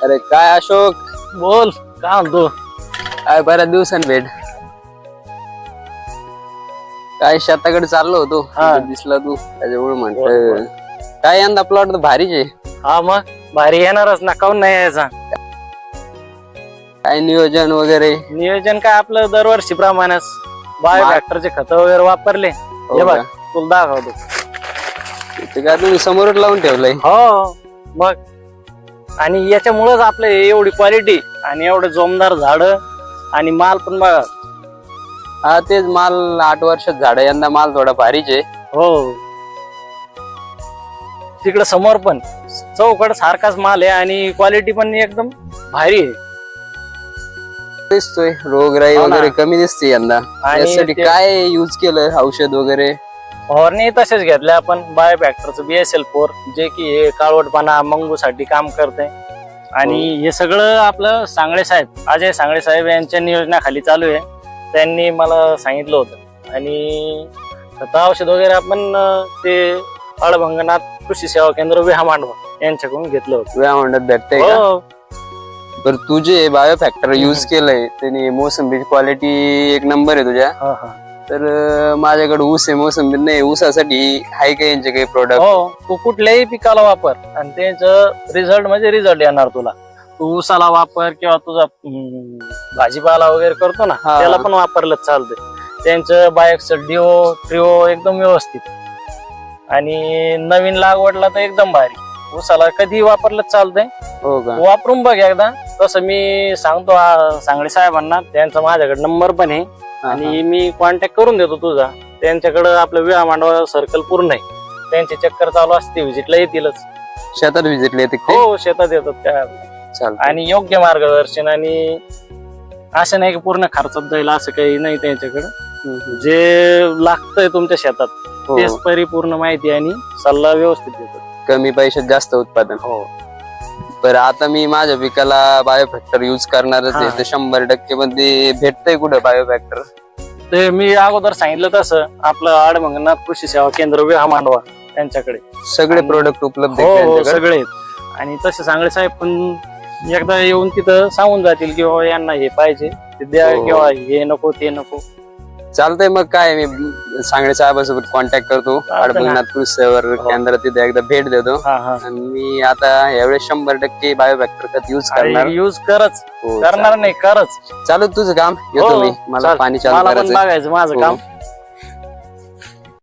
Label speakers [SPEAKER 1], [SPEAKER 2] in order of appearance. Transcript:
[SPEAKER 1] अरे काय अशोक,
[SPEAKER 2] बोल काय म्हणतो.
[SPEAKER 1] काय बऱ्याच दिवसांनी भेट. काय शेताकडे चाललो होतो,
[SPEAKER 2] हा.
[SPEAKER 1] दिसला तू त्याच्यामुळे म्हणत. काय यंदा प्लॉट तर भारीच आहे.
[SPEAKER 2] हा मग भारी येणारच ना, काऊन नाही यायचा.
[SPEAKER 1] काय नियोजन वगैरे.
[SPEAKER 2] नियोजन काय आपलं दरवर्षी प्रमाणेच बायो फॅक्टरचे खत वगैरे वापरले. हे बघ तुला दाखवतो.
[SPEAKER 1] ते काय तुम्ही समोरच लावून ठेवलंय.
[SPEAKER 2] हो मग, आणि याच्यामुळेच आपलं एवढी क्वालिटी आणि एवढे जोमदार झाड आणि माल पण बघा.
[SPEAKER 1] हा तेच माल 8 वर्षात झाड, यंदा माल थोडा भारीच आहे.
[SPEAKER 2] हो तिकडे समोर पण चौकड सारखाच माल आहे आणि क्वालिटी पण एकदम भारी आहे.
[SPEAKER 1] दिसतोय रोगराई
[SPEAKER 2] हो ना.
[SPEAKER 1] वगैरे कमी दिसते यंदा.
[SPEAKER 2] आणि
[SPEAKER 1] यासाठी काय युज केलं औषध वगैरे.
[SPEAKER 2] फवारणी तसेच घेतल्या आपण बायो फॅक्टरचं BSL-4, जे की हे काळवटपणा मंगू साठी काम करते. आणि हे सगळं आपलं सांगळे साहेब, अजय सांगळे साहेब यांच्या नियोजनाखाली चालू आहे. त्यांनी मला सांगितलं होतं. आणि खत औषध वगैरे आपण ते अडभंगनाथ कृषी सेवा केंद्र विहामांडवा यांच्याकडून घेतलं होतं.
[SPEAKER 1] व्यामंडत भेटतंय का?
[SPEAKER 2] हो.
[SPEAKER 1] तर तुझे बायो फॅक्टर युज केलंय त्याने मोसंबी क्वालिटी एक नंबर आहे तुझ्या.
[SPEAKER 2] हा, हा.
[SPEAKER 1] तर माझ्याकडे ऊस आहे, मोसंबी नाही. ऊसासाठी आहे का यांचे काही प्रोडक्ट?
[SPEAKER 2] हो, तू कुठल्याही पिकाला वापर आणि त्याच रिझल्ट म्हणजे रिझल्ट येणार तुला. तू ऊसाला वापर किंवा तुझा भाजीपाला वगैरे करतो ना,
[SPEAKER 1] हा.
[SPEAKER 2] त्याला पण वापरलं चालतंय. त्यांचं बायोक्सल डिओ ट्रिओ एकदम व्यवस्थित. आणि नवीन लागवडला तर एकदम भारी. ऊसाला कधी वापरलं चालतंय.
[SPEAKER 1] हो का?
[SPEAKER 2] वापरून बघ एकदा. तसं मी सांगतो सांगळे साहेबांना, त्यांचा माझ्याकडे नंबर पण आहे. आणि मी कॉन्टॅक्ट करून देतो तुझा. त्यांच्याकडं आपलं विहा मांडवा सर्कल पूर्ण आहे. त्यांची चक्कर चालू असते, व्हिजिटला येतीलच.
[SPEAKER 1] शेतात व्हिजिटला येते का?
[SPEAKER 2] हो शेतात येतात त्या.
[SPEAKER 1] चालतंय.
[SPEAKER 2] आणि योग्य मार्गदर्शन, आणि असं नाही की पूर्ण खर्चात जाईल असं काही नाही त्यांच्याकडं. जे लागतंय तुमच्या शेतात
[SPEAKER 1] हो.
[SPEAKER 2] तेच परिपूर्ण माहिती आणि सल्ला व्यवस्थित देतात.
[SPEAKER 1] कमी पैशात जास्त उत्पादन.
[SPEAKER 2] हो.
[SPEAKER 1] बरं आता मी माझ्या पिकाला बायो फॅक्टर युज करणारच आहे. तर 100% मध्ये भेटतंय कुठं बायो फॅक्टर?
[SPEAKER 2] ते मी अगोदर सांगितलं तसं आपलं आडमंगनाथ कृषी सेवा केंद्र विहा मांडवा त्यांच्याकडे
[SPEAKER 1] सगळे प्रोडक्ट उपलब्ध आहेत
[SPEAKER 2] हो
[SPEAKER 1] त्यांच्याकडे?
[SPEAKER 2] सगळे आहेत. आणि तसे सांगळे साहेब पण एकदा येऊन तिथं सांगून जातील की बाबा यांना हे पाहिजे ते द्या,
[SPEAKER 1] हो.
[SPEAKER 2] किंवा हे नको ते नको.
[SPEAKER 1] चालतंय. मग काय मी सांगळे साहेबासोबत कॉन्टॅक्ट करतो. अडबंगनाथ कृषी सेवा केंद्रात तिथे एकदा भेट देतो.
[SPEAKER 2] हा, हा.
[SPEAKER 1] आणि मी आता यावेळेस 100% बायो फॅक्टर खत युज करणार.
[SPEAKER 2] यूज करच
[SPEAKER 1] हो,
[SPEAKER 2] करणार नाही करच.
[SPEAKER 1] चालू तुझं काम. येतो
[SPEAKER 2] हो,
[SPEAKER 1] मी. मला
[SPEAKER 2] चाल.
[SPEAKER 1] पाणी चालू
[SPEAKER 2] मला पण
[SPEAKER 1] करायचं.
[SPEAKER 2] बघायचं माझं
[SPEAKER 1] हो.
[SPEAKER 2] काम.